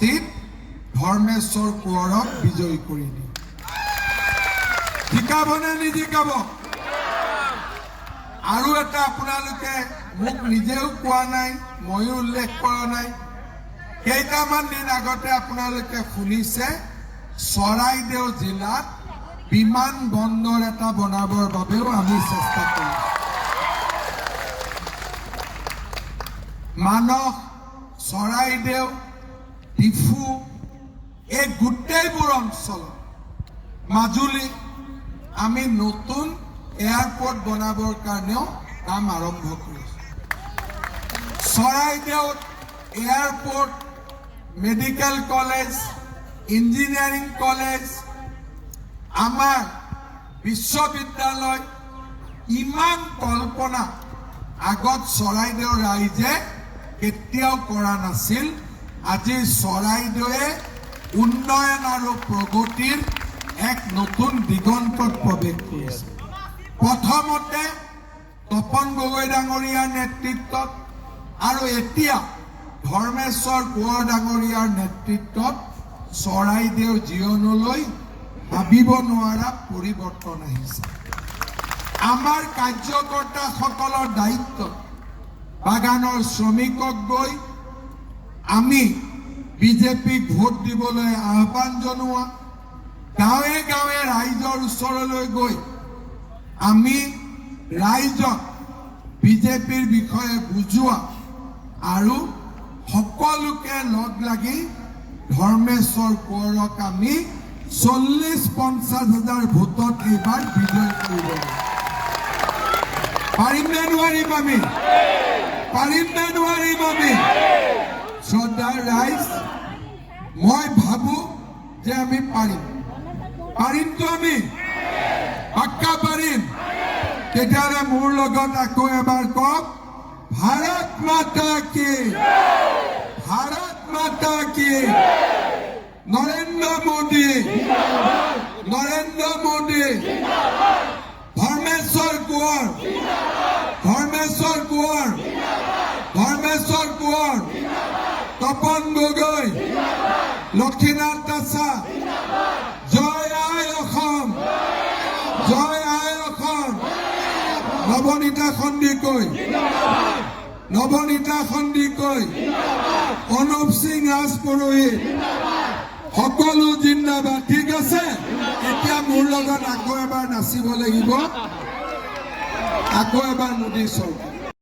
সমষ্টিত ধৰ্মেশ্বৰ কোঁৱৰক বিজয়ী কৰি দিম। জিকাবনে নিজিকাব? আৰু এটা আপোনালোকে মোক নিজেও কোৱা নাই, ময়ো উল্লেখ কৰা নাই। কেইটামান দিন আগতে আপোনালোকে শুনিছে চৰাইদেউ জিলাত বিমান বন্দৰ এটা বনাবৰ বাবেও আমি চেষ্টা কৰিছোঁ। মানস, চৰাইদেউ, ডিফু এই গোটেইবোৰ অঞ্চলত মাজুলী আমি নতুন এয়াৰপোৰ্ট বনাবৰ কাৰণেও কাম আৰম্ভ কৰিছোঁ। চৰাইদেউত airport, medical college, engineering college, আমাৰ বিশ্ববিদ্যালয়, ইমান কল্পনা আগত চৰাইদেউ ৰাইজে কেতিয়াও কৰা নাছিল। আজি চৰাইদেৱে উন্নয়ন আৰু প্ৰগতিৰ এক নতুন দিগন্তত প্ৰৱেশ কৰিছে। প্ৰথমতে তপন গগৈ ডাঙৰীয়াৰ নেতৃত্বত আৰু এতিয়া ধৰ্মেশ্বৰ কোঁৱৰ ডাঙৰীয়াৰ নেতৃত্বত চৰাইদেউ জীৱনলৈ ভাবিব নোৱাৰা পৰিৱৰ্তন আহিছে। আমাৰ কাৰ্যকৰ্তাসকলৰ দায়িত্ব বাগানৰ শ্ৰমিকক গৈ আমি বিজেপিক ভোট দিবলৈ আহ্বান জনোৱা, গাঁৱে গাঁৱে ৰাইজৰ ওচৰলৈ গৈ আমি ৰাইজক বিজেপিৰ বিষয়ে বুজোৱা আৰু সকলোকে লগ লাগি ধৰ্মেশ্বৰ কোঁৱৰক আমি 40-50 হাজাৰ ভোটত এইবাৰ বিজয় কৰিব লাগিব। পাৰিম নে নোৱাৰিম আমি? পাৰিম নে নোৱাৰিম আমি? শ্ৰদ্ধাৰ ৰাইজ, মই ভাবো যে আমি পাৰিম। পাৰিমতো আমি? পাক্কা পাৰিম? তেতিয়াহ'লে মোৰ লগত আকৌ এবাৰ কওক, ভাৰত মাতা কি, ভাৰত মাতা কি, নৰেন্দ্ৰ মোদী, নৰেন্দ্ৰ মোদী, ধৰ্মেশ্বৰ কোঁৱৰ, ধৰ্মেশ্বৰ কোঁৱৰ, ধৰ্মেশ্বৰ কোঁৱৰ, তপন গগৈ, লক্ষীনাথ দাসা, জয় আই অসম, জয় আই অসম, নৱনীতা সন্দিকৈ, নৱনীতা সন্দিকৈ, অনুপ সিং ৰাজপুৰোহিত, সকলো জিন্দাবাদ। ঠিক আছে, এতিয়া মোৰ লগত আকৌ এবাৰ নাচিব লাগিব, আকৌ এবাৰ মোদী চৰকাৰ।